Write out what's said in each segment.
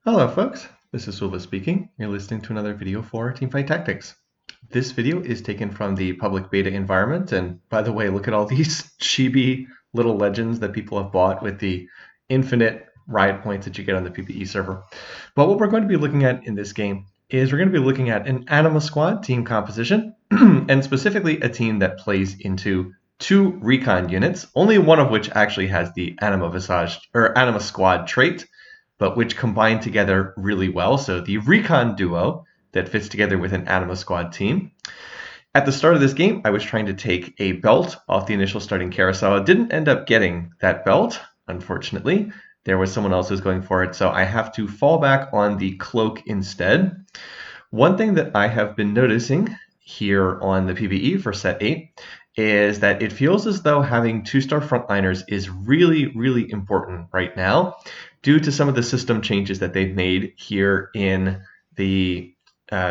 Hello folks, this is Sulva speaking. You're listening to another video for Teamfight Tactics. This video is taken from the public beta environment, and by the way, look at all these chibi little legends that people have bought with the infinite riot points that you get on the PBE server. But what we're going to be looking at in this game is we're going to be looking at an Anima Squad team composition, and specifically a team that plays into two Recon units, only one of which actually has the Anima Squad trait, but which combine together really well. So the Recon duo that fits together with an Anima Squad team. At the start of this game, I was trying to take a belt off the initial starting carousel. I didn't end up getting that belt, unfortunately. There was someone else who was going for it, so I have to fall back on the cloak instead. One thing that I have been noticing here on the PBE for set 8 is that it feels as though having 2-star frontliners is really, really important right now due to some of the system changes that they've made here in the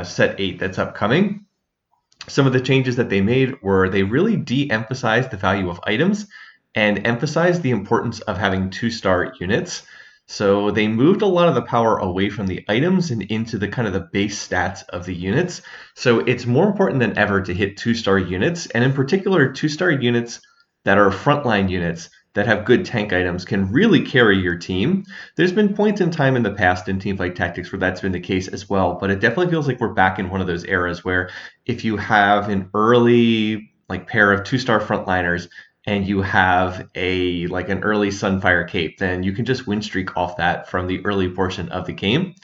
set 8 that's upcoming. Some of the changes that they made were they really de-emphasized the value of items and emphasized the importance of having 2-star units. So they moved a lot of the power away from the items and into the kind of the base stats of the units. So it's more important than ever to hit 2-star units, and in particular 2-star units that are frontline units that have good tank items can really carry your team. There's been points in time in the past in Teamfight Tactics where that's been the case as well, but it definitely feels like we're back in one of those eras where if you have an early pair of 2-star frontliners and you have an early Sunfire cape, then you can just win streak off that from the early portion of the game.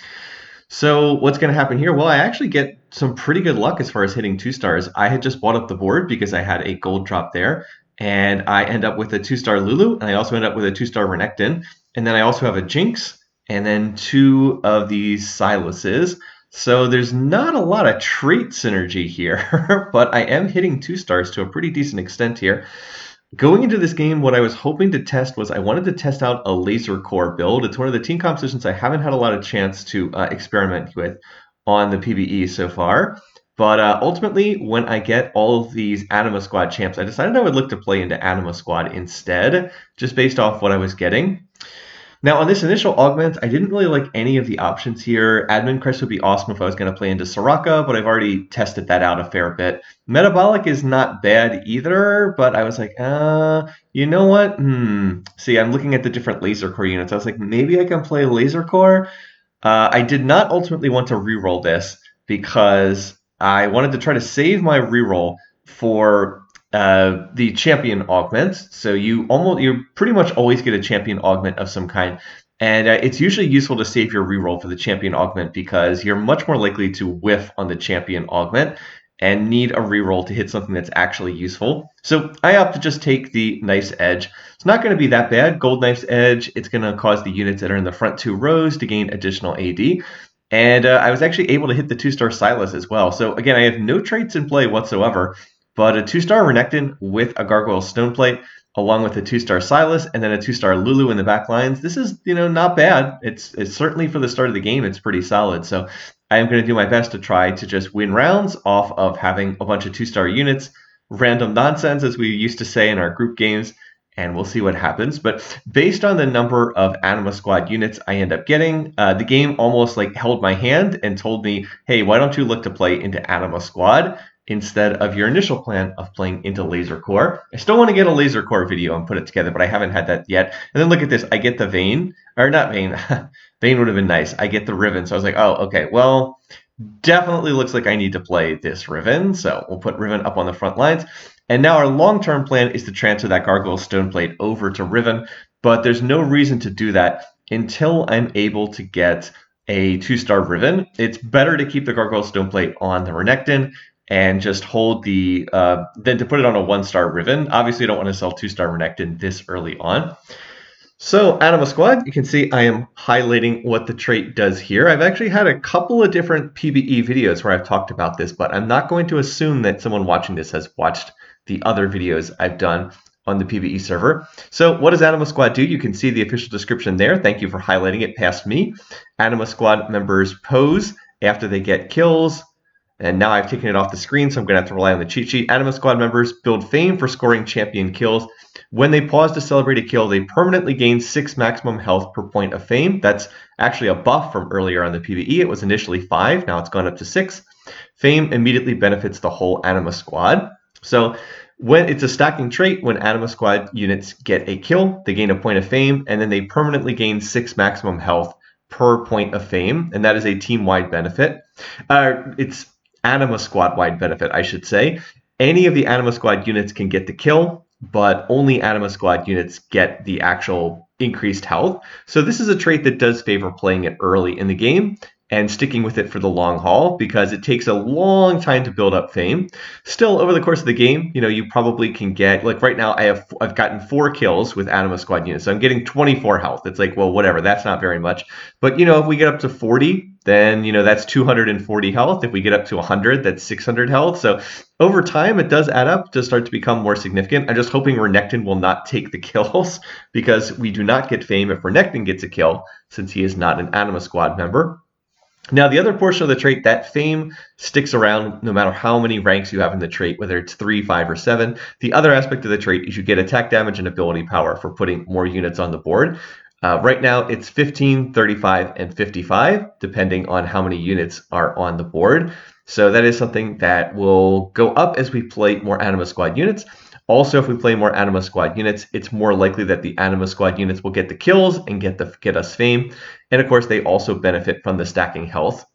So what's going to happen here? Well, I actually get some pretty good luck as far as hitting 2-stars. I had just bought up the board because I had a gold drop there, and I end up with a 2-star Lulu, and I also end up with a 2-star Renekton, and then I also have a Jinx, and then 2 of these Silases. So there's not a lot of trait synergy here, but I am hitting 2-stars to a pretty decent extent here. Going into this game, what I was hoping to test was I wanted to test out a laser core build. It's one of the team compositions I haven't had a lot of chance to experiment with on the PBE so far. But ultimately, when I get all of these Anima Squad champs, I decided I would look to play into Anima Squad instead, just based off what I was getting. Now, on this initial augment, I didn't really like any of the options here. Admin Crest would be awesome if I was going to play into Soraka, but I've already tested that out a fair bit. Metabolic is not bad either, but I was like, you know what? See, I'm looking at the different Laser Core units. I was like, maybe I can play Laser Core. I did not ultimately want to reroll this because I wanted to try to save my reroll for the champion augments. So you pretty much always get a champion augment of some kind, and it's usually useful to save your reroll for the champion augment because you're much more likely to whiff on the champion augment and need a reroll to hit something that's actually useful. So I opt to just take the Knife's Edge. It's not going to be that bad. Gold Knife's Edge, it's going to cause the units that are in the front 2 rows to gain additional AD. And I was actually able to hit the 2-star Silas as well. So again, I have no traits in play whatsoever, but a 2-star Renekton with a Gargoyle Stoneplate, along with a 2-star Silas, and then a 2-star Lulu in the back lines. This is, not bad. It's certainly for the start of the game, it's pretty solid. So I am going to do my best to try to just win rounds off of having a bunch of 2-star units, random nonsense, as we used to say in our group games, and we'll see what happens. But based on the number of Anima Squad units I end up getting, the game almost held my hand and told me, hey, why don't you look to play into Anima Squad instead of your initial plan of playing into Laser Core. I still want to get a Laser Core video and put it together, but I haven't had that yet. And then look at this. I get the Vayne, or not Vayne. Vayne would have been nice. I get the Riven. So I was like, oh, okay, well, definitely looks like I need to play this Riven. So we'll put Riven up on the front lines. And now our long-term plan is to transfer that Gargoyle Stoneplate over to Riven, but there's no reason to do that until I'm able to get a 2-star Riven. It's better to keep the Gargoyle Stoneplate on the Renekton and just hold the, then to put it on a 1-star Riven. Obviously, I don't want to sell 2-star Renekton this early on. So, Anima Squad, you can see I am highlighting what the trait does here. I've actually had a couple of different PBE videos where I've talked about this, but I'm not going to assume that someone watching this has watched the other videos I've done on the PBE server. So what does Anima Squad do? You can see the official description there. Thank you for highlighting it past me. Anima Squad members pose after they get kills, And now I've taken it off the screen, so I'm going to have to rely on the cheat sheet. Anima Squad members build fame for scoring champion kills. When they pause to celebrate a kill, they permanently gain 6 maximum health per point of fame. That's actually a buff from earlier on the PBE. It was initially 5, now it's gone up to 6. Fame immediately benefits the whole Anima Squad. So when it's a stacking trait, when Anima Squad units get a kill, they gain a point of fame, and then they permanently gain 6 maximum health per point of fame, and that is a team-wide benefit. It's Anima Squad-wide benefit, I should say. Any of the Anima Squad units can get the kill, but only Anima Squad units get the actual increased health. So this is a trait that does favor playing it early in the game and sticking with it for the long haul, because it takes a long time to build up fame. Still, over the course of the game, you probably can get, like right now, I've gotten 4 kills with Anima Squad units, so I'm getting 24 health. It's like, well, whatever, that's not very much. But if we get up to 40, then that's 240 health. If we get up to 100, that's 600 health. So over time, it does add up to start to become more significant. I'm just hoping Renekton will not take the kills, because we do not get fame if Renekton gets a kill, since he is not an Anima Squad member. Now, the other portion of the trait, that fame sticks around no matter how many ranks you have in the trait, whether it's 3, 5, or 7. The other aspect of the trait is you get attack damage and ability power for putting more units on the board. Right now, it's 15, 35, and 55, depending on how many units are on the board. So that is something that will go up as we play more Anima Squad units. Also, if we play more Anima Squad units, it's more likely that the Anima Squad units will get the kills and get us fame. And of course, they also benefit from the stacking health.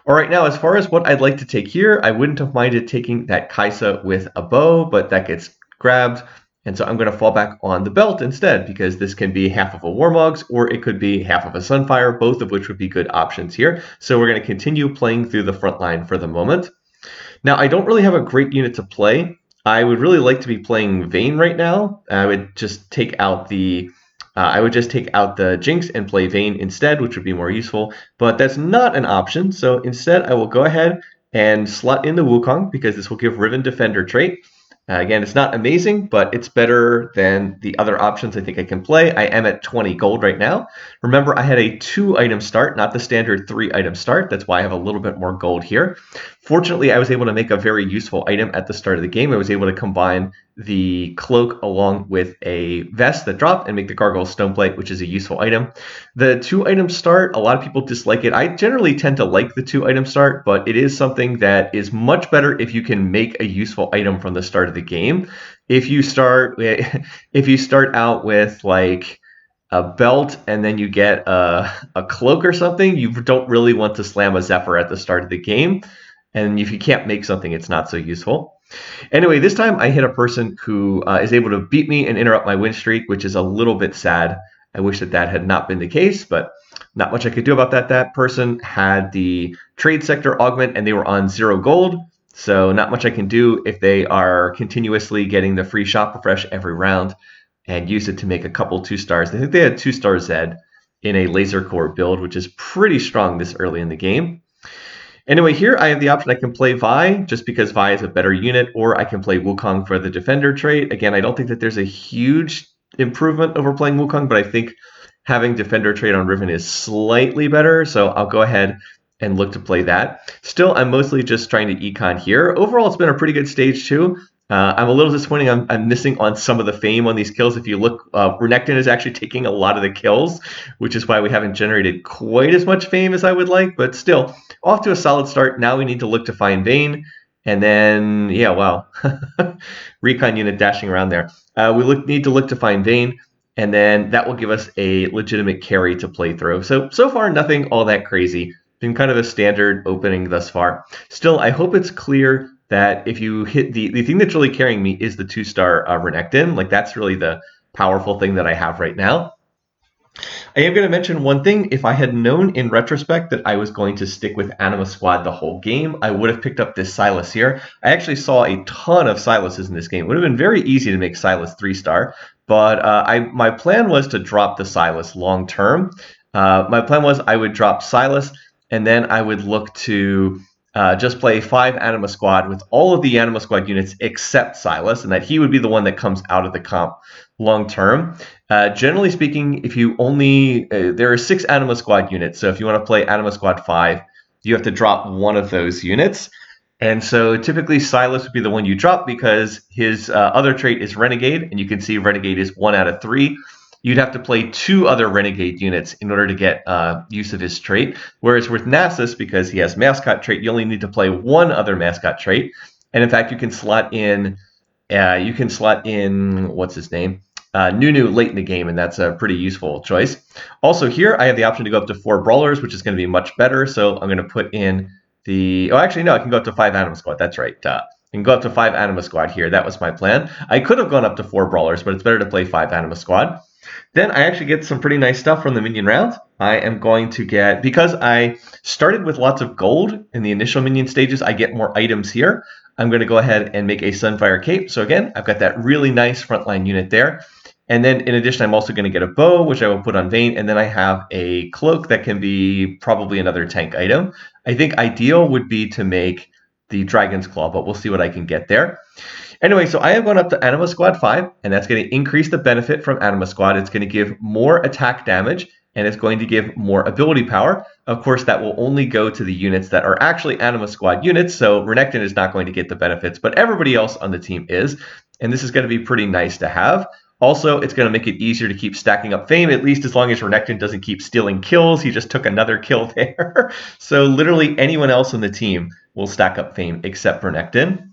All right, now as far as what I'd like to take here, I wouldn't have minded taking that Kai'Sa with a bow, but that gets grabbed. And so I'm going to fall back on the belt instead, because this can be half of a Warmogs, or it could be half of a Sunfire, both of which would be good options here. So we're going to continue playing through the front line for the moment. Now, I don't really have a great unit to play. I would really like to be playing Vayne right now. I would just take out the Jinx and play Vayne instead, which would be more useful. But that's not an option. So instead, I will go ahead and slot in the Wukong, because this will give Riven Defender trait. Again, it's not amazing, but it's better than the other options I think I can play. I am at 20 gold right now. Remember, I had a 2-item start, not the standard 3-item start. That's why I have a little bit more gold here. Fortunately, I was able to make a very useful item at the start of the game. I was able to combine the cloak along with a vest that dropped and make the Gargoyle Stoneplate, which is a useful item. The 2-item start, a lot of people dislike it. I generally tend to like the 2-item start, but it is something that is much better if you can make a useful item from the start of the game. If you start out with like a belt and then you get a cloak or something, you don't really want to slam a Zephyr at the start of the game. And if you can't make something, it's not so useful. Anyway, this time I hit a person who is able to beat me and interrupt my win streak, which is a little bit sad. I wish that had not been the case, but not much I could do about that. That person had the trade sector augment and they were on 0 gold. So not much I can do if they are continuously getting the free shop refresh every round and use it to make a couple 2-stars. I think they had 2-star Zed in a laser core build, which is pretty strong this early in the game. Anyway, here I have the option I can play Vi, just because Vi is a better unit, or I can play Wukong for the defender trait. Again, I don't think that there's a huge improvement over playing Wukong, but I think having defender trait on Riven is slightly better, so I'll go ahead and look to play that. Still, I'm mostly just trying to econ here. Overall, it's been a pretty good stage too. I'm a little disappointed. I'm missing on some of the fame on these kills. If you look, Renekton is actually taking a lot of the kills, which is why we haven't generated quite as much fame as I would like, but still, off to a solid start. Now we need to look to find Vayne, and then, yeah, wow, Recon unit dashing around there. We need to look to find Vayne, and then that will give us a legitimate carry to play through. So far, nothing all that crazy. Been kind of a standard opening thus far. Still, I hope it's clear that if you hit the thing that's really carrying me is the 2-star Renekton. Like, that's really the powerful thing that I have right now. I am going to mention one thing. If I had known in retrospect that I was going to stick with Anima Squad the whole game, I would have picked up this Sylas here. I actually saw a ton of Sylases in this game. It would have been very easy to make Sylas 3-star, but my plan was to drop the Sylas long term. My plan was I would drop Sylas, and then I would look to just play 5 Anima Squad with all of the Anima Squad units except Sylas, and that he would be the one that comes out of the comp long term. Generally speaking, if you only there are 6 Anima Squad units, so if you want to play Anima Squad 5, you have to drop one of those units. And so typically Silas would be the one you drop because his other trait is Renegade, and you can see Renegade is 1 out of 3. You'd have to play 2 other Renegade units in order to get use of his trait. Whereas with Nasus, because he has Mascot trait, you only need to play 1 other Mascot trait. And in fact, you can slot in what's his name? Nunu late in the game, and that's a pretty useful choice. Also here, I have the option to go up to 4 Brawlers, which is going to be much better. So I'm going to put in actually, no, I can go up to 5 Anima Squad. That's right. I can go up to 5 Anima Squad here. That was my plan. I could have gone up to 4 Brawlers, but it's better to play 5 Anima Squad. Then I actually get some pretty nice stuff from the minion round. I am going to get, because I started with lots of gold in the initial minion stages, I get more items here. I'm going to go ahead and make a Sunfire Cape. So again, I've got that really nice frontline unit there. And then in addition, I'm also going to get a bow, which I will put on Vayne. And then I have a cloak that can be probably another tank item. I think ideal would be to make the Dragon's Claw, but we'll see what I can get there. Anyway, so I have gone up to Anima Squad 5, and that's going to increase the benefit from Anima Squad. It's going to give more attack damage, and it's going to give more ability power. Of course, that will only go to the units that are actually Anima Squad units, so Renekton is not going to get the benefits, but everybody else on the team is, and this is going to be pretty nice to have. Also, it's going to make it easier to keep stacking up fame, at least as long as Renekton doesn't keep stealing kills. He just took another kill there. So literally anyone else on the team will stack up fame except Renekton.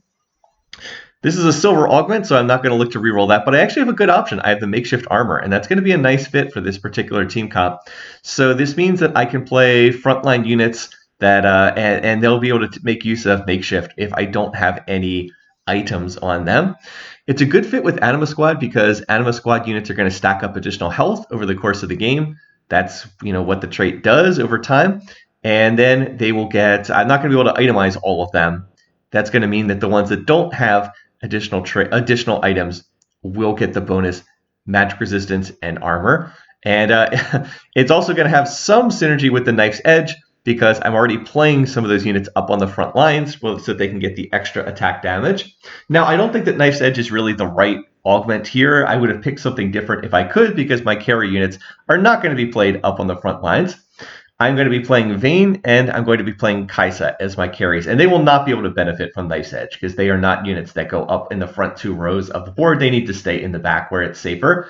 This is a silver augment, so I'm not going to look to reroll that, but I actually have a good option. I have the makeshift armor, and that's going to be a nice fit for this particular team comp. So this means that I can play frontline units that, and they'll be able to make use of makeshift if I don't have any items on them. It's a good fit with Anima Squad because Anima Squad units are going to stack up additional health over the course of the game. That's what the trait does over time. And then they will get, I'm not going to be able to itemize all of them. That's going to mean that the ones that don't have additional items will get the bonus magic resistance and armor. And it's also going to have some synergy with the Knife's Edge because I'm already playing some of those units up on the front lines so that they can get the extra attack damage. Now, I don't think that Knife's Edge is really the right augment here. I would have picked something different if I could because my carry units are not going to be played up on the front lines. I'm going to be playing Vayne and I'm going to be playing Kai'Sa as my carries, and they will not be able to benefit from Knife's Edge because they are not units that go up in the front 2 rows of the board. They need to stay in the back where it's safer.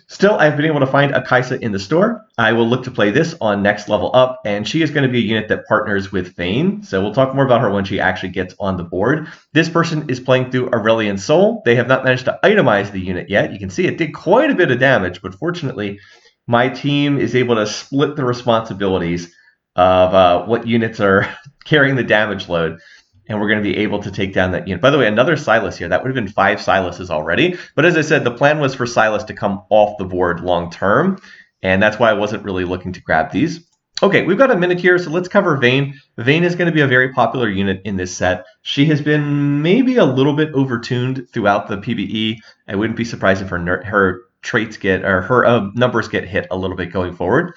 Still, I've been able to find a Kai'Sa in the store. I will look to play this on next level up, and she is going to be a unit that partners with Vayne. So we'll talk more about her when she actually gets on the board. This person is playing through Aurelian Soul. They have not managed to itemize the unit yet. You can see it did quite a bit of damage, but fortunately, my team is able to split the responsibilities of what units are carrying the damage load. And we're going to be able to take down that unit. By the way, another Silas here. That would have been 5 Silases already. But as I said, the plan was for Silas to come off the board long term. And that's why I wasn't really looking to grab these. Okay, we've got a minute here, so let's cover Vayne. Vayne is going to be a very popular unit in this set. She has been maybe a little bit overtuned throughout the PBE. I wouldn't be surprised if her traits get, or her numbers get hit a little bit going forward.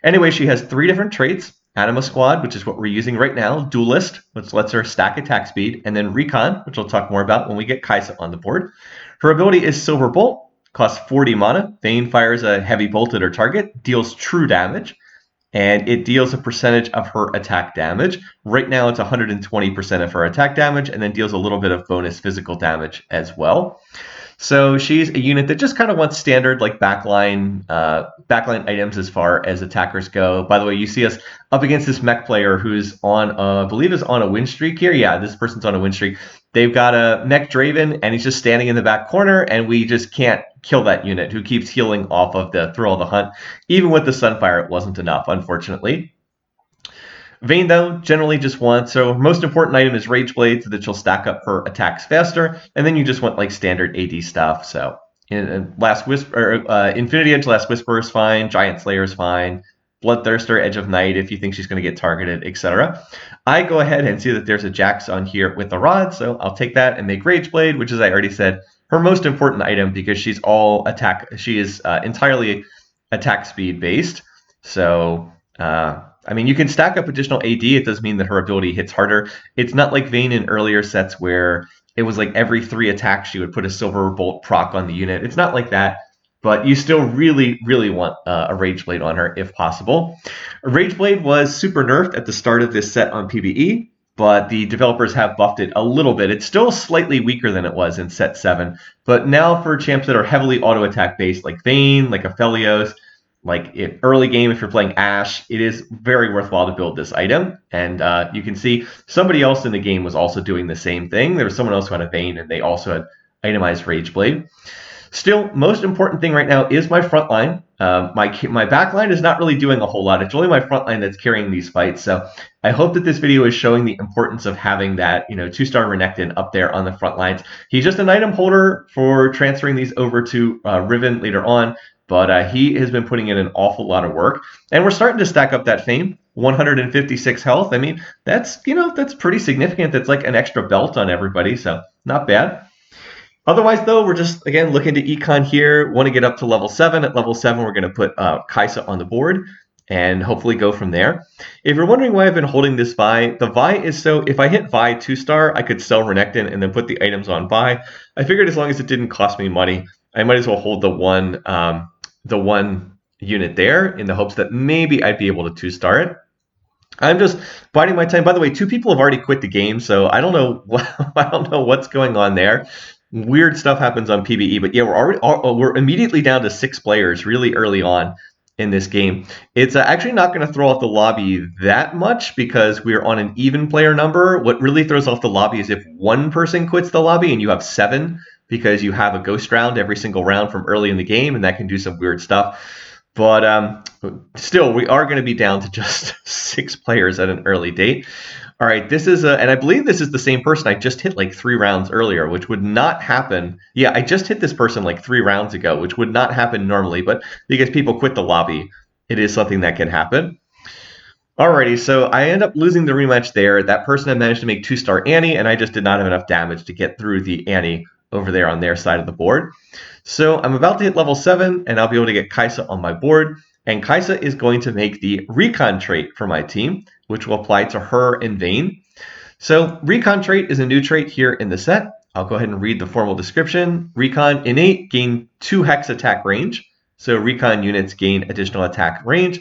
Anyway, she has 3 different traits. Anima Squad, which is what we're using right now, Duelist, which lets her stack attack speed, and then Recon, which we'll talk more about when we get Kai'Sa on the board. Her ability is Silver Bolt, costs 40 mana. Vayne fires a heavy bolt at her target, deals true damage, and it deals a percentage of her attack damage. Right now it's 120% of her attack damage, and then deals a little bit of bonus physical damage as well. So she's a unit that just kind of wants standard like backline items as far as attackers go. By the way, you see us up against this mech player who's on, I believe is on a win streak here. Yeah, this person's on a win streak. They've got a mech Draven and he's just standing in the back corner and we just can't kill that unit who keeps healing off of the Thrill of the Hunt. Even with the Sunfire, it wasn't enough, unfortunately. Vayne, though, generally just wants, so most important item is Rage Blade so that she'll stack up her attacks faster, and then you just want like standard AD stuff. So Infinity Edge Last Whisper is fine, Giant Slayer is fine, Bloodthirster, Edge of Night if you think she's going to get targeted, etc. I go ahead and see that there's a Jax on here with the rod, so I'll take that and make Rage Blade, which, as I already said, her most important item because she's all attack. She is entirely attack speed based. So I mean, you can stack up additional AD. It does mean that her ability hits harder. It's not like Vayne in earlier sets where it was like every 3 attacks she would put a Silver Bolt proc on the unit. It's not like that, but you still really, really want a Rage Blade on her if possible. Rage Blade was super nerfed at the start of this set on PBE. but the developers have buffed it a little bit. It's still slightly weaker than it was in set 7, but now for champs that are heavily auto attack based, like Vayne, like Aphelios, like in early game, if you're playing Ashe, it is very worthwhile to build this item. And you can see somebody else in the game was also doing the same thing. There was someone else who had a Vayne, and they also had itemized Rage Blade. Still, most important thing right now is my front line. My back line is not really doing a whole lot. It's only my front line that's carrying these fights. So I hope that this video is showing the importance of having that, 2-star Renekton up there on the front lines. He's just an item holder for transferring these over to Riven later on, but he has been putting in an awful lot of work. And we're starting to stack up that fame. 156 health. I mean, that's pretty significant. That's like an extra belt on everybody, so not bad. Otherwise, though, we're just, again, looking to econ here. Want to get up to level 7. At level 7, we're going to put Kai'Sa on the board and hopefully go from there. If you're wondering why I've been holding this Vi, the Vi is so, if I hit Vi 2-star, I could sell Renekton and then put the items on Vi. I figured as long as it didn't cost me money, I might as well hold the one unit there in the hopes that maybe I'd be able to 2-star it. I'm just biding my time. By the way, 2 people have already quit the game, so I don't know what's going on there. Weird stuff happens on PBE, but yeah, we're immediately down to 6 players really early on in this game. It's actually not going to throw off the lobby that much because we're on an even player number. What really throws off the lobby is if one person quits the lobby and you have 7 because you have a ghost round every single round from early in the game, and that can do some weird stuff. But still, we are going to be down to just 6 players at an early date. All right, this is and I believe this is the same person I just hit like 3 rounds earlier, which would not happen. Yeah, I just hit this person like 3 rounds ago, which would not happen normally, but because people quit the lobby, it is something that can happen. Alrighty, so I end up losing the rematch there. That person had managed to make 2-star Annie, and I just did not have enough damage to get through the Annie over there on their side of the board. So I'm about to hit level 7, and I'll be able to get Kai'Sa on my board. And Kai'Sa is going to make the Recon trait for my team, which will apply to her and Vayne. So Recon trait is a new trait here in the set. I'll go ahead and read the formal description. Recon innate gain 2 hex attack range. So Recon units gain additional attack range.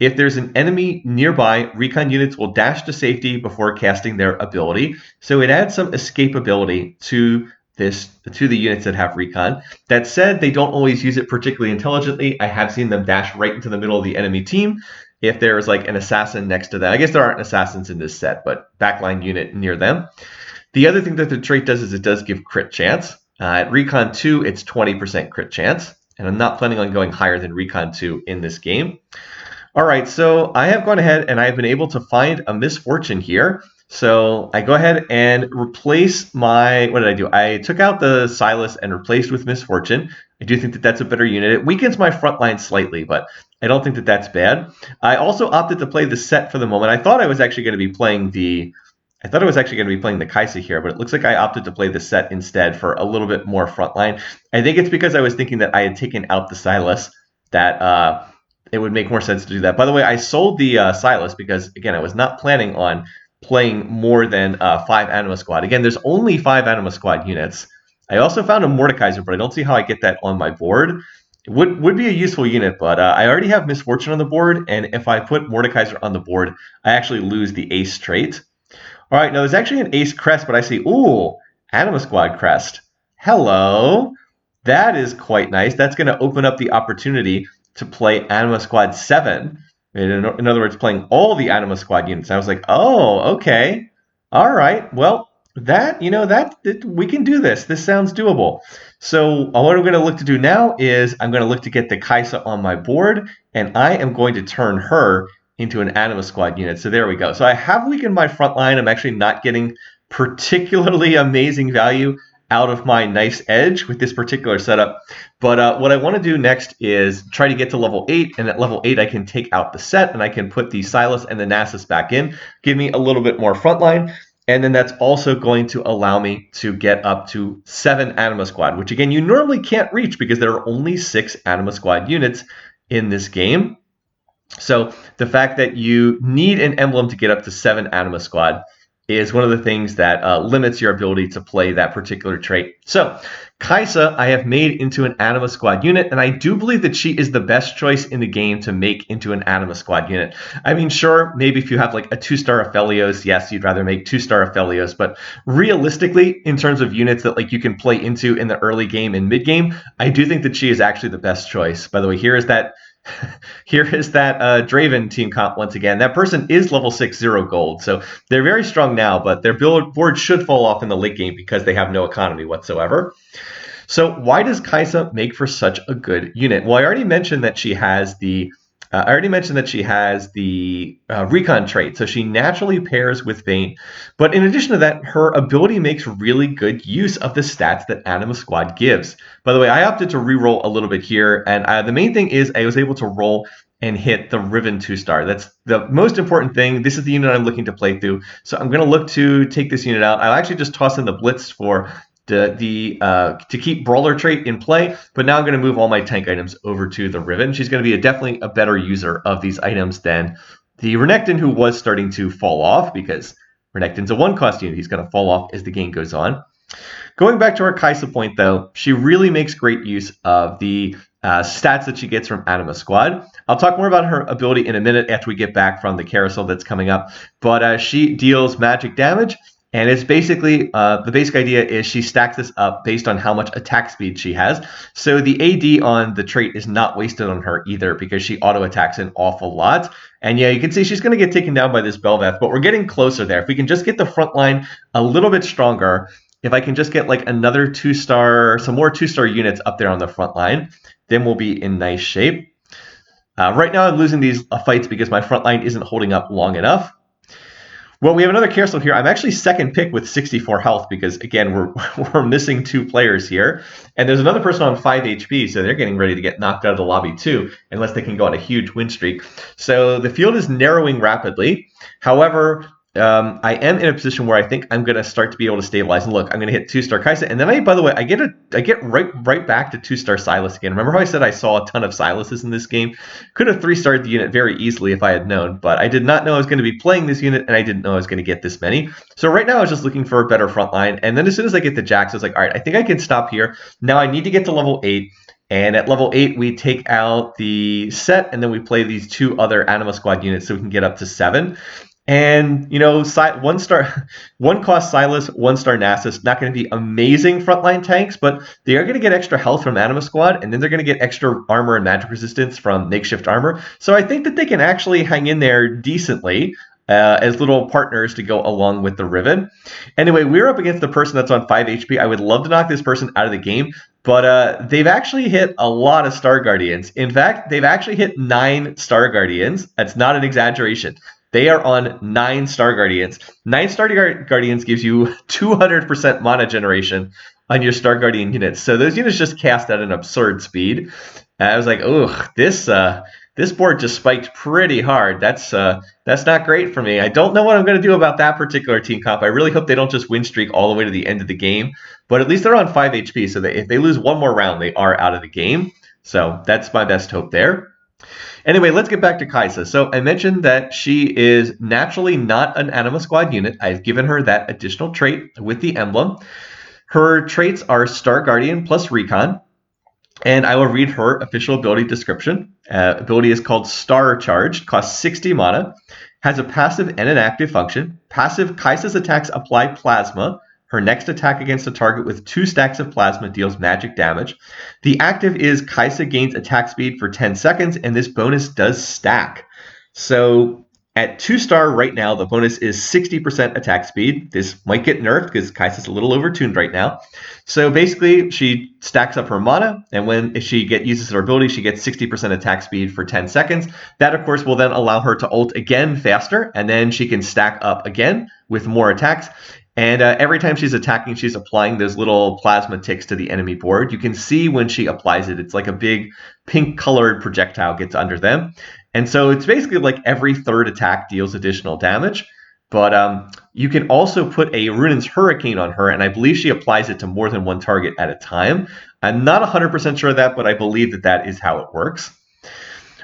If there's an enemy nearby, Recon units will dash to safety before casting their ability. So it adds some escapability to the units that have Recon. That said, they don't always use it particularly intelligently. I have seen them dash right into the middle of the enemy team if there is like an assassin next to them. I guess there aren't assassins in this set, but backline unit near them. The other thing that the trait does is it does give crit chance. At Recon 2, it's 20% crit chance, and I'm not planning on going higher than Recon 2 in this game. All right, so I have gone ahead and I've been able to find a misfortune here. So I go ahead and replace what did I do? I took out the Silas and replaced with Misfortune. I do think that that's a better unit. It weakens my front line slightly, but I don't think that that's bad. I also opted to play the set for the moment. I thought I was actually going to be playing the Kai'Sa here, but it looks like I opted to play the set instead for a little bit more frontline. I think it's because I was thinking that I had taken out the Silas that it would make more sense to do that. By the way, I sold the Silas because, again, I was not planning on playing more than 5 Anima Squad. Again, there's only 5 Anima Squad units. I also found a Mordekaiser, but I don't see how I get that on my board. It would be a useful unit, but I already have Misfortune on the board, and if I put Mordekaiser on the board, I actually lose the Ace trait. All right, now there's actually an Ace crest, but I see, ooh, Anima Squad crest. Hello. That is quite nice. That's going to open up the opportunity to play Anima Squad 7. In other words, playing all the Anima Squad units. I was like, oh, okay. All right. Well, we can do this. This sounds doable. So what I'm going to look to do now is I'm going to look to get the Kai'Sa on my board, and I am going to turn her into an Anima Squad unit. So there we go. So I have weakened my front line. I'm actually not getting particularly amazing value out of my nice edge with this particular setup. But what I want to do next is try to get to level 8, and at level 8 I can take out the set and I can put the Silas and the Nasus back in, give me a little bit more frontline, and then that's also going to allow me to get up to 7 Anima Squad, which again you normally can't reach because there are only 6 Anima Squad units in this game. So the fact that you need an emblem to get up to 7 Anima Squad is one of the things that limits your ability to play that particular trait. So Kai'Sa, I have made into an Anima Squad unit, and I do believe that she is the best choice in the game to make into an Anima Squad unit. I mean, sure, maybe if you have like a 2-star Aphelios, yes, you'd rather make 2-star Aphelios, but realistically, in terms of units that like you can play into in the early game and mid game, I do think that she is actually the best choice. By the way, here is that Draven team comp once again. That person is level 6 0 gold, so they're very strong now, but their board should fall off in the late game because they have no economy whatsoever. So why does Kai'Sa make for such a good unit? Well, I already mentioned that she has the Recon trait, so she naturally pairs with Vayne. But in addition to that, her ability makes really good use of the stats that Anima Squad gives. By the way, I opted to reroll a little bit here, and the main thing is I was able to roll and hit the Riven 2-star. That's the most important thing. This is the unit I'm looking to play through, so I'm going to look to take this unit out. I'll actually just toss in the Blitz for to keep Brawler trait in play, but now I'm going to move all my tank items over to the Riven. She's going to be definitely a better user of these items than the Renekton, who was starting to fall off because Renekton's a 1-cost unit. He's going to fall off as the game goes on. Going back to our Kai'Sa point, though, she really makes great use of the stats that she gets from Anima Squad. I'll talk more about her ability in a minute after we get back from the carousel that's coming up, but she deals magic damage. And it's basically, the basic idea is she stacks this up based on how much attack speed she has. So the AD on the trait is not wasted on her either because she auto-attacks an awful lot. And yeah, you can see she's going to get taken down by this Bel'Veth, but we're getting closer there. If we can just get the front line a little bit stronger, if I can just get like another 2-star, some more 2-star units up there on the front line, then we'll be in nice shape. Right now I'm losing these fights because my front line isn't holding up long enough. Well, we have another carousel here. I'm actually second pick with 64 health because, again, we're missing 2 players here. And there's another person on 5 HP, so they're getting ready to get knocked out of the lobby too, unless they can go on a huge win streak. So the field is narrowing rapidly. However, I am in a position where I think I'm going to start to be able to stabilize. And look, I'm going to hit 2-star Kai'Sa. And then by the way, I get right back to 2-star Sylas again. Remember how I said I saw a ton of Sylases in this game? Could have 3-starred the unit very easily if I had known, but I did not know I was going to be playing this unit, and I didn't know I was going to get this many. So right now I was just looking for a better front line. And then as soon as I get the Jax, I was like, all right, I think I can stop here. Now I need to get to level 8. And at level 8, we take out the set, and then we play these 2 other Anima Squad units so we can get up to 7. And, you know, 1-cost Sylas, 1-star Nasus, not going to be amazing frontline tanks, but they are going to get extra health from Anima Squad, and then they're going to get extra armor and magic resistance from makeshift armor. So I think that they can actually hang in there decently as little partners to go along with the Riven. Anyway, we're up against the person that's on 5 HP. I would love to knock this person out of the game, but they've actually hit a lot of Star Guardians. In fact, they've actually hit 9 Star Guardians. That's not an exaggeration. They are on 9 Star Guardians. 9 Star Guardians gives you 200% mana generation on your Star Guardian units. So those units just cast at an absurd speed. And I was like, ugh, this board just spiked pretty hard. That's not great for me. I don't know what I'm going to do about that particular team comp. I really hope they don't just win streak all the way to the end of the game. But at least they're on 5 HP, so that if they lose one more round, they are out of the game. So that's my best hope there. Anyway, let's get back to Kai'Sa. So I mentioned that she is naturally not an Anima Squad unit. I've given her that additional trait with the emblem. Her traits are Star Guardian plus Recon. And I will read her official ability description. Ability is called Star Charged, costs 60 mana, has a passive and an active function. Passive, Kai'Sa's attacks apply plasma. Her next attack against a target with 2 stacks of plasma deals magic damage. The active is Kai'Sa gains attack speed for 10 seconds, and this bonus does stack. So at 2-star right now, the bonus is 60% attack speed. This might get nerfed because Kai'Sa's a little overtuned right now. So basically, she stacks up her mana, and when she uses her ability, she gets 60% attack speed for 10 seconds. That, of course, will then allow her to ult again faster, and then she can stack up again with more attacks. And every time she's attacking, she's applying those little plasma ticks to the enemy board. You can see when she applies it, it's like a big pink-colored projectile gets under them. And so it's basically like every 3rd attack deals additional damage. But you can also put a Runaan's Hurricane on her, and I believe she applies it to more than one target at a time. I'm not 100% sure of that, but I believe that that is how it works.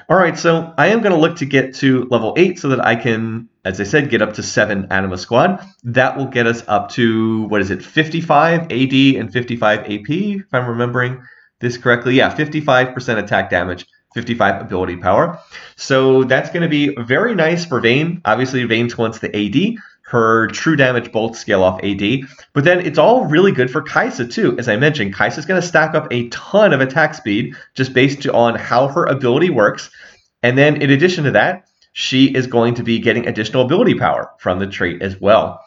All right, so I am going to look to get to level 8 so that I can, as I said, get up to 7 Anima Squad. That will get us up to, what is it, 55 AD and 55 AP, if I'm remembering this correctly. Yeah, 55% attack damage, 55 ability power. So that's going to be very nice for Vayne. Obviously, Vayne wants the AD. Her true damage both scale off AD. But then it's all really good for Kai'Sa too. As I mentioned, Kai'Sa's going to stack up a ton of attack speed just based on how her ability works. And then in addition to that, she is going to be getting additional ability power from the trait as well.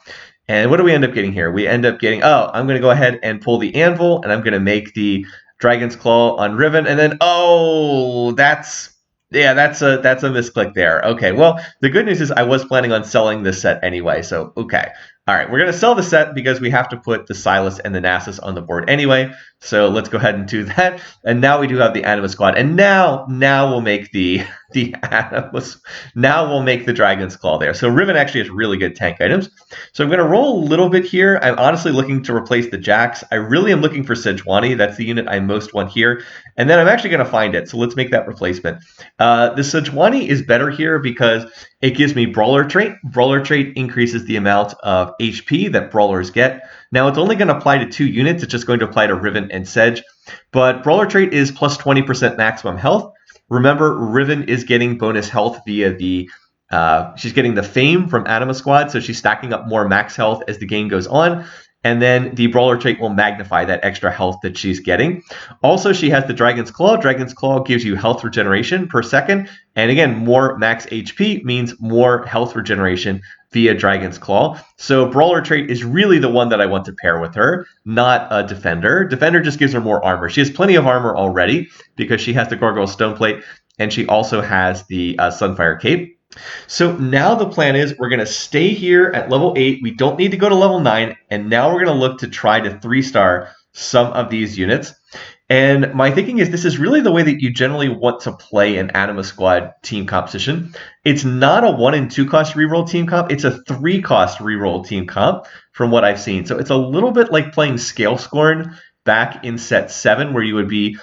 And what do we end up getting here? We end up getting, I'm going to go ahead and pull the anvil, and I'm going to make the Dragon's Claw on Riven, and then, that's a misclick there. Okay, well, the good news is I was planning on selling this set anyway, so okay. All right, we're going to sell the set because we have to put the Silas and the Nasus on the board anyway, so let's go ahead and do that. And now we do have the Anima Squad, and now we'll make the now we'll make the Dragon's Claw there. So Riven actually has really good tank items. So I'm going to roll a little bit here. I'm honestly looking to replace the Jax. I really am looking for Sejuani. That's the unit I most want here. And then I'm actually going to find it. So let's make that replacement. The Sejuani is better here because it gives me Brawler trait. Brawler trait increases the amount of HP that Brawlers get. Now it's only going to apply to 2 units. It's just going to apply to Riven and Sedge. But Brawler trait is plus 20% maximum health. Remember, Riven is getting bonus health via the she's getting the fame from Anima Squad, so she's stacking up more max health as the game goes on. And then the Brawler trait will magnify that extra health that she's getting. Also, she has the Dragon's Claw. Dragon's Claw gives you health regeneration per second. And again, more max HP means more health regeneration via Dragon's Claw. So Brawler trait is really the one that I want to pair with her, not a Defender. Defender just gives her more armor. She has plenty of armor already because she has the Gargoyle Stoneplate, and she also has the Sunfire Cape. So now the plan is we're going to stay here at level 8. We don't need to go to level 9. And now we're going to look to try to 3-star some of these units. And my thinking is this is really the way that you generally want to play an Anima Squad team composition. It's not a 1 and 2 cost reroll team comp. It's a 3 cost reroll team comp from what I've seen. So it's a little bit like playing Scale Scorn back in set 7, where you would be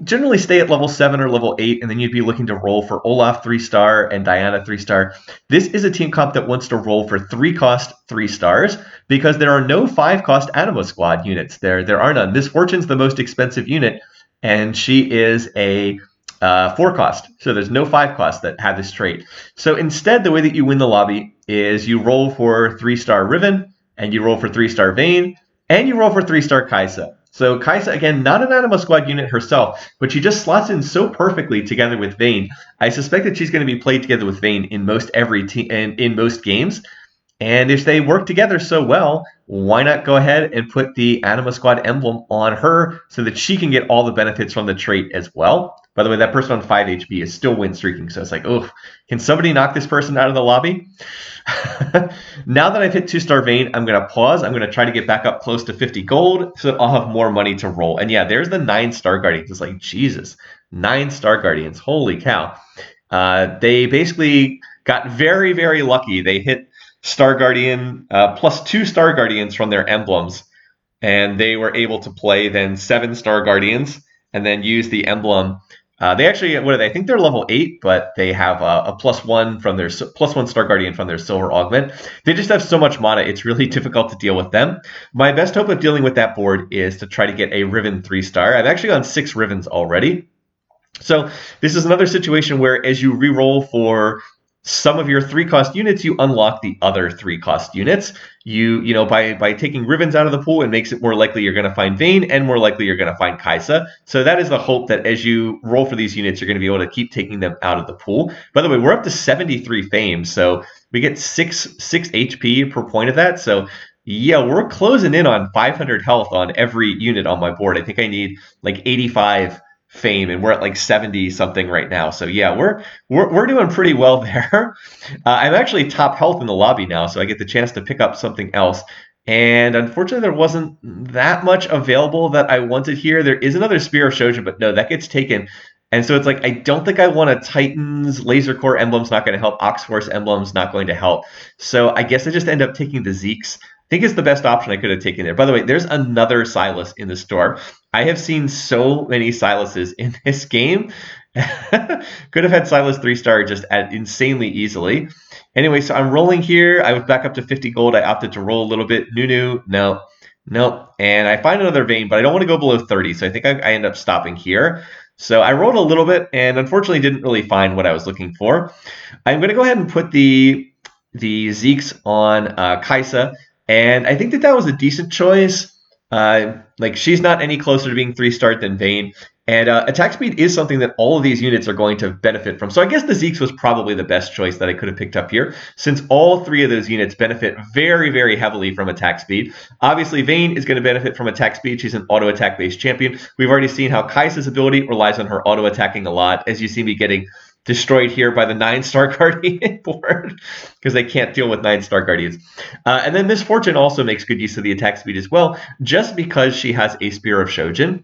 generally stay at level 7 or level 8, and then you'd be looking to roll for Olaf 3-star and Diana 3-star. This is a team comp that wants to roll for 3 cost 3 stars because there are no 5 cost Anima Squad units. There are none. Miss Fortune's the most expensive unit, and she is a 4 cost. So there's no 5 cost that have this trait. So instead, the way that you win the lobby is you roll for 3-star Riven, and you roll for 3-star Vayne, and you roll for 3-star Kai'Sa. So Kai'Sa, again, not an Anima Squad unit herself, but she just slots in so perfectly together with Vayne. I suspect that she's going to be played together with Vayne in most in most games. And if they work together so well, why not go ahead and put the Anima Squad emblem on her so that she can get all the benefits from the trait as well? By the way, that person on 5 HP is still win streaking, so it's like, oh, can somebody knock this person out of the lobby? Now that I've hit 2-star Vayne, I'm going to pause. I'm going to try to get back up close to 50 gold so that I'll have more money to roll. And yeah, there's the 9 Star Guardians. It's like, Jesus, 9 Star Guardians. Holy cow. They basically got very, very lucky. They hit Star Guardian plus 2 Star Guardians from their emblems, and they were able to play then 7 Star Guardians and then use the emblem. They actually, what are they? I think they're level 8, but they have a +1 from their +1 Star Guardian from their silver augment. They just have so much mana, it's really difficult to deal with them. My best hope of dealing with that board is to try to get a Riven 3-star. I'm actually on 6 Rivens already. So this is another situation where as you reroll for some of your 3-cost units, you unlock the other 3-cost units. You know, by taking Rivens out of the pool, it makes it more likely you're going to find Vayne and more likely you're going to find Kai'Sa. So that is the hope, that as you roll for these units, you're going to be able to keep taking them out of the pool. By the way, we're up to 73 fame, so we get 6 HP per point of that. So yeah, we're closing in on 500 health on every unit on my board. I think I need like 85 fame, and we're at like 70 something right now. So yeah, we're doing pretty well there. I'm actually top health in the lobby now, so I get the chance to pick up something else. And unfortunately, there wasn't that much available that I wanted here. There is another Spear of Shojin, but no, that gets taken. And so it's like, I don't think I want a Titan's Laser Core emblem's not going to help. Oxforce emblem's not going to help. So I guess I just end up taking the Zeke's. I think it's the best option I could have taken there. By the way, there's another Silas in the store. I have seen so many Silases in this game. Could have had Silas 3-star just at insanely easily. Anyway, so I'm rolling here. I was back up to 50 gold. I opted to roll a little bit. Nunu, no, nope. And I find another Vayne, but I don't want to go below 30, so I think I end up stopping here. So I rolled a little bit and unfortunately didn't really find what I was looking for. I'm going to go ahead and put the Zeeks on Kai'Sa, and I think that was a decent choice. Like, she's not any closer to being 3-star than Vayne. And attack speed is something that all of these units are going to benefit from. So I guess the Zeeks was probably the best choice that I could have picked up here, since all three of those units benefit very, very heavily from attack speed. Obviously, Vayne is going to benefit from attack speed. She's an auto attack based champion. We've already seen how Kai'Sa's ability relies on her auto attacking a lot, as you see me getting destroyed here by the 9-star Guardian board because they can't deal with 9-star Guardians. And then Miss Fortune also makes good use of the attack speed as well, just because she has a Spear of Shojin.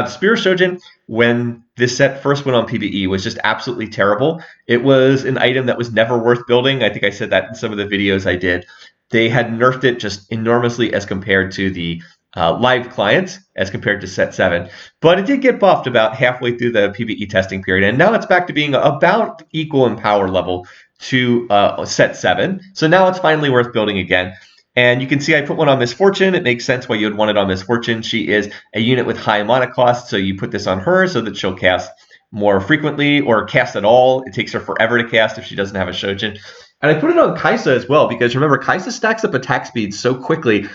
Spear of Shojin, when this set first went on PBE, was just absolutely terrible. It was an item that was never worth building. I think I said that in some of the videos I did. They had nerfed it just enormously as compared to the live clients, as compared to set 7. But it did get buffed about halfway through the PBE testing period, and now it's back to being about equal in power level to set 7. So now it's finally worth building again. And you can see I put one on Miss Fortune. It makes sense why you would want it on Miss Fortune. She is a unit with high mana cost, so you put this on her so that she'll cast more frequently or cast at all. It takes her forever to cast if she doesn't have a Shojin. And I put it on Kai'Sa as well because remember, Kai'Sa stacks up attack speed so quickly.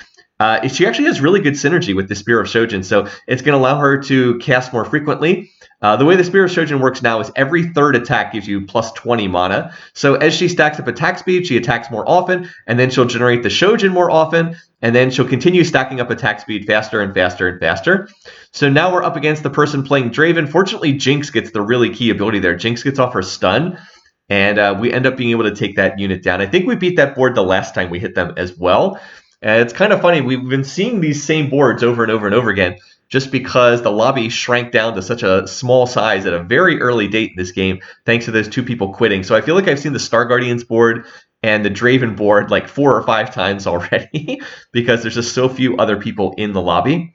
She actually has really good synergy with the Spear of Shojin, so it's going to allow her to cast more frequently. The way the Spear of Shojin works now is every third attack gives you plus 20 mana. So as she stacks up attack speed, she attacks more often, and then she'll generate the Shojin more often, and then she'll continue stacking up attack speed faster and faster and faster. So now we're up against the person playing Draven. Fortunately, Jinx gets the really key ability there. Jinx gets off her stun, and we end up being able to take that unit down. I think we beat that board the last time we hit them as well. And it's kind of funny. We've been seeing these same boards over and over and over again just because the lobby shrank down to such a small size at a very early date in this game, thanks to those 2 people quitting. So I feel like I've seen the Star Guardians board and the Draven board like 4 or 5 times already because there's just so few other people in the lobby.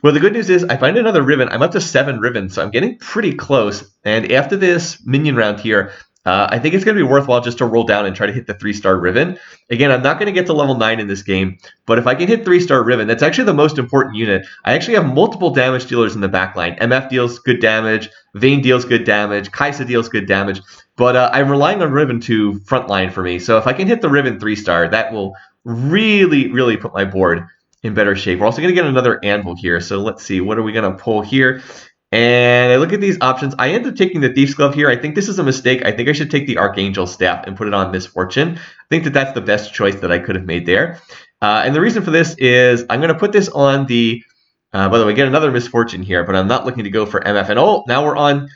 Well, the good news is I find another Riven. I'm up to 7 Rivens, so I'm getting pretty close. And after this minion round here, I think it's going to be worthwhile just to roll down and try to hit the 3-star Riven. Again, I'm not going to get to level 9 in this game, but if I can hit 3-star Riven, that's actually the most important unit. I actually have multiple damage dealers in the backline. MF deals good damage, Vayne deals good damage, Kai'Sa deals good damage, but I'm relying on Riven to frontline for me. So if I can hit the Riven 3-star, that will really, really put my board in better shape. We're also going to get another Anvil here, so let's see. What are we going to pull here? And I look at these options. I end up taking the Thief's Glove here. I think this is a mistake. I think I should take the Archangel Staff and put it on Miss Fortune. I think that's the best choice that I could have made there. And the reason for this is I'm going to put this on the, by the way, get another Miss Fortune here, but I'm not looking to go for MF. And oh, now we're on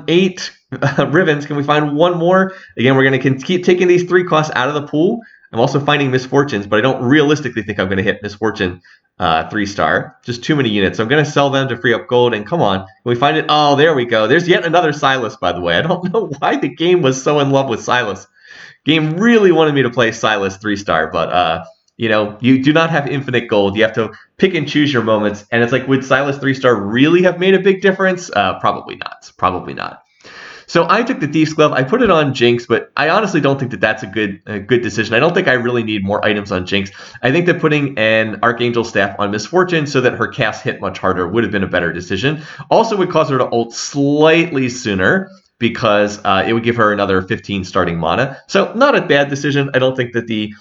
8 Rivens. Can we find one more? Again, we're going to keep taking these 3 costs out of the pool. I'm also finding Miss Fortunes, but I don't realistically think I'm going to hit Miss Fortune 3-star. Just too many units. So I'm going to sell them to free up gold. And come on. Can we find it? Oh, there we go. There's yet another Silas, by the way. I don't know why the game was so in love with Silas. Game really wanted me to play Silas 3-star, but you know, you do not have infinite gold. You have to pick and choose your moments. And it's like, would Silas 3-star really have made a big difference? Probably not. Probably not. So I took the Thief's Glove. I put it on Jinx, but I honestly don't think that that's a good decision. I don't think I really need more items on Jinx. I think that putting an Archangel Staff on Miss Fortune so that her cast hit much harder would have been a better decision. Also would cause her to ult slightly sooner because it would give her another 15 starting mana. So not a bad decision. I don't think that the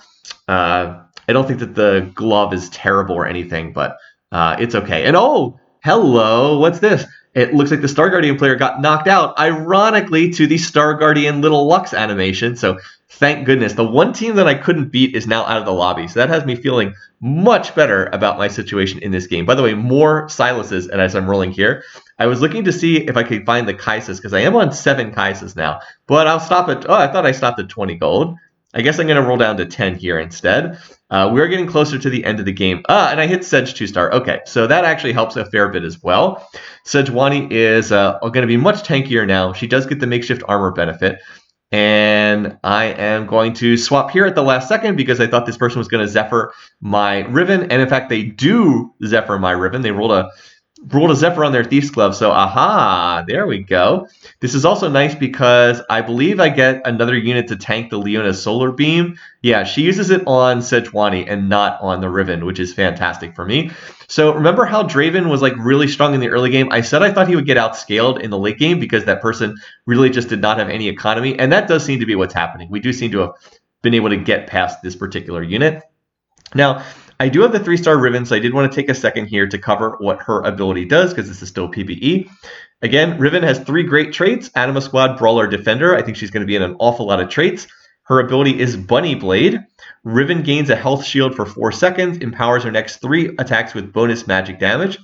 glove is terrible or anything, but it's okay. And oh, hello, what's this? It looks like the Star Guardian player got knocked out, ironically, to the Star Guardian Little Lux animation. So thank goodness. The one team that I couldn't beat is now out of the lobby. So that has me feeling much better about my situation in this game. By the way, more Silases as I'm rolling here. I was looking to see if I could find the Kai'Sas because I am on 7 Kai'Sas now. But I'll stop at, I thought I stopped at 20 gold. I guess I'm going to roll down to 10 here instead. We're getting closer to the end of the game. And I hit Sedge 2-star. Okay, so that actually helps a fair bit as well. Sejuani is going to be much tankier now. She does get the makeshift armor benefit. And I am going to swap here at the last second because I thought this person was going to Zephyr my Riven. And in fact, they do Zephyr my Riven. They rolled a rolled a Zephyr on their Thief's Glove, so aha, there we go. This is also nice because I believe I get another unit to tank the Leona Solar Beam. Yeah, she uses it on Sejuani and not on the Riven, which is fantastic for me. So remember how Draven was like really strong in the early game? I said I thought he would get outscaled in the late game because that person really just did not have any economy, and that does seem to be what's happening. We do seem to have been able to get past this particular unit. Now, I do have the 3-star Riven, so I did want to take a second here to cover what her ability does, because this is still PBE. Again, Riven has 3 great traits: Anima Squad, Brawler, Defender. I think she's going to be in an awful lot of traits. Her ability is Bunny Blade. Riven gains a health shield for 4 seconds, empowers her next 3 attacks with bonus magic damage.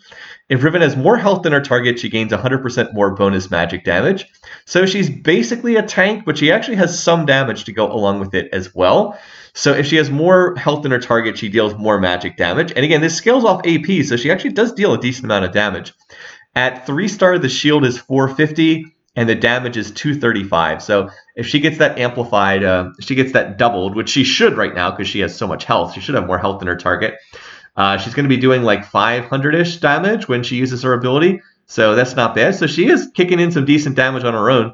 If Riven has more health than her target, she gains 100% more bonus magic damage. So she's basically a tank, but she actually has some damage to go along with it as well. So if she has more health than her target, she deals more magic damage. And again, this scales off AP, so she actually does deal a decent amount of damage. At 3-star, the shield is 450 and the damage is 235. So if she gets that amplified, she gets that doubled, which she should right now because she has so much health. She should have more health than her target. She's going to be doing like 500-ish damage when she uses her ability. So that's not bad. So she is kicking in some decent damage on her own.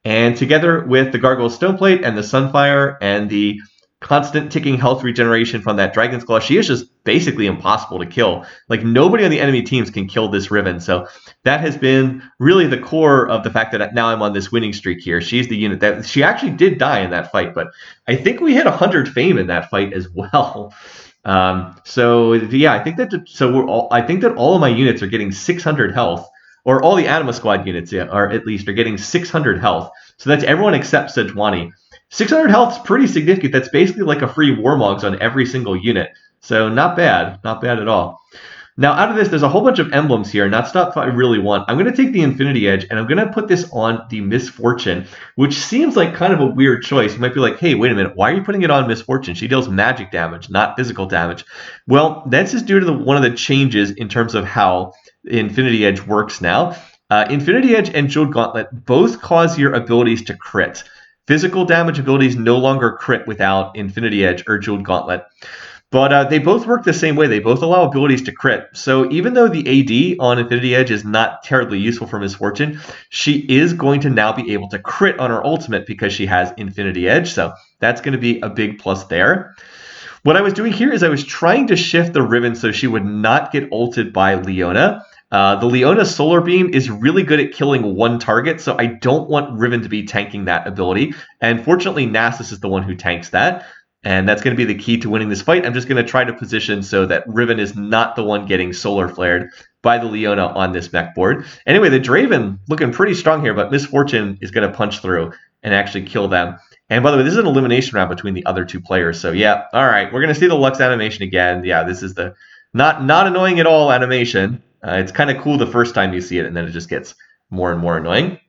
And together with the Gargoyle Stoneplate and the Sunfire and the constant ticking health regeneration from that Dragon's Claw, she is just basically impossible to kill. Like, nobody on the enemy teams can kill this Riven. So that has been really the core of the fact that now I'm on this winning streak here. She's the unit that she actually did die in that fight, but I think we hit 100 fame in that fight as well. So yeah, I think that all of my units are getting 600 health, or all the Anima Squad units are at least are getting 600 health. So that's everyone except Sejuani. 600 health is pretty significant. That's basically like a free Warmogs on every single unit. So not bad at all. Now, out of this, there's a whole bunch of emblems here, and that's not what I really want. I'm going to take the Infinity Edge, and I'm going to put this on the Misfortune, which seems like kind of a weird choice. You might be like, hey, wait a minute, why are you putting it on Misfortune? She deals magic damage, not physical damage. Well, that's just due to one of the changes in terms of how Infinity Edge works now. Infinity Edge and Jeweled Gauntlet both cause your abilities to crit. Physical damage abilities no longer crit without Infinity Edge or Jeweled Gauntlet. But they both work the same way. They both allow abilities to crit. So even though the AD on Infinity Edge is not terribly useful for Misfortune, she is going to now be able to crit on her ultimate because she has Infinity Edge. So that's going to be a big plus there. What I was doing here is I was trying to shift the Riven so she would not get ulted by Leona. The Leona Solar Beam is really good at killing one target, so I don't want Riven to be tanking that ability. And fortunately, Nasus is the one who tanks that. And that's going to be the key to winning this fight. I'm just going to try to position so that Riven is not the one getting solar flared by the Leona on this mech board. Anyway, the Draven looking pretty strong here, but Misfortune is going to punch through and actually kill them. And by the way, this is an elimination round between the other two players. So yeah, all right, we're going to see the Lux animation again. Yeah, this is the not annoying at all animation. It's kind of cool the first time you see it, and then it just gets more and more annoying.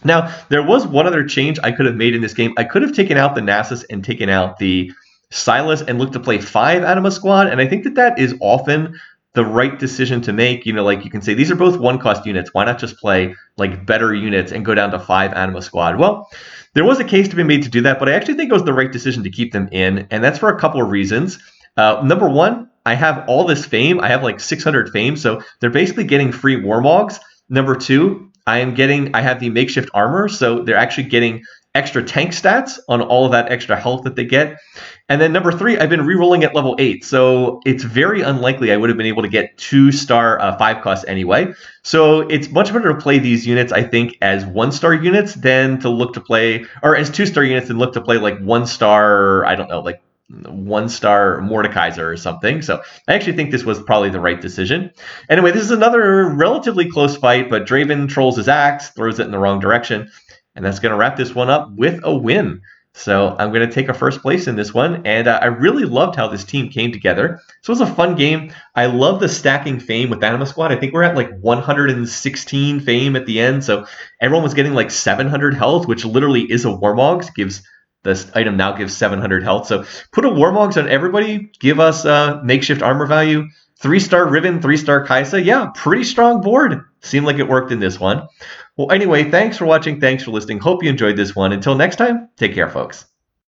Now, there was one other change I could have made in this game. I could have taken out the Nasus and taken out the Silas and looked to play 5 Anima Squad, and I think that is often the right decision to make. You know, like you can say, these are both 1-cost units. Why not just play like better units and go down to 5 Anima Squad? Well, there was a case to be made to do that, but I actually think it was the right decision to keep them in, and that's for a couple of reasons. Number one, I have all this fame. I have like 600 fame, so they're basically getting free Warmogs. Number two, I have the makeshift armor, so they're actually getting extra tank stats on all of that extra health that they get. And then number three, I've been rerolling at level 8, so it's very unlikely I would have been able to get 2-star 5-cost anyway. So it's much better to play these units, I think, as 1-star units than to look to play, or as 2-star units than look to play like 1-star, I don't know, like 1-star Mordekaiser or something. So I actually think this was probably the right decision. Anyway, this is another relatively close fight, but Draven trolls his axe, throws it in the wrong direction, and that's going to wrap this one up with a win. So I'm going to take a first place in this one, and I really loved how this team came together. So it was a fun game. I love the stacking fame with Anima Squad. I think we're at like 116 fame at the end, so everyone was getting like 700 health, which literally is a Warmogs. This item now gives 700 health. So put a Warmogs on everybody. Give us makeshift armor value. 3-star Riven, 3-star Kai'Sa. Yeah, pretty strong board. Seemed like it worked in this one. Well, anyway, thanks for watching. Thanks for listening. Hope you enjoyed this one. Until next time, take care, folks.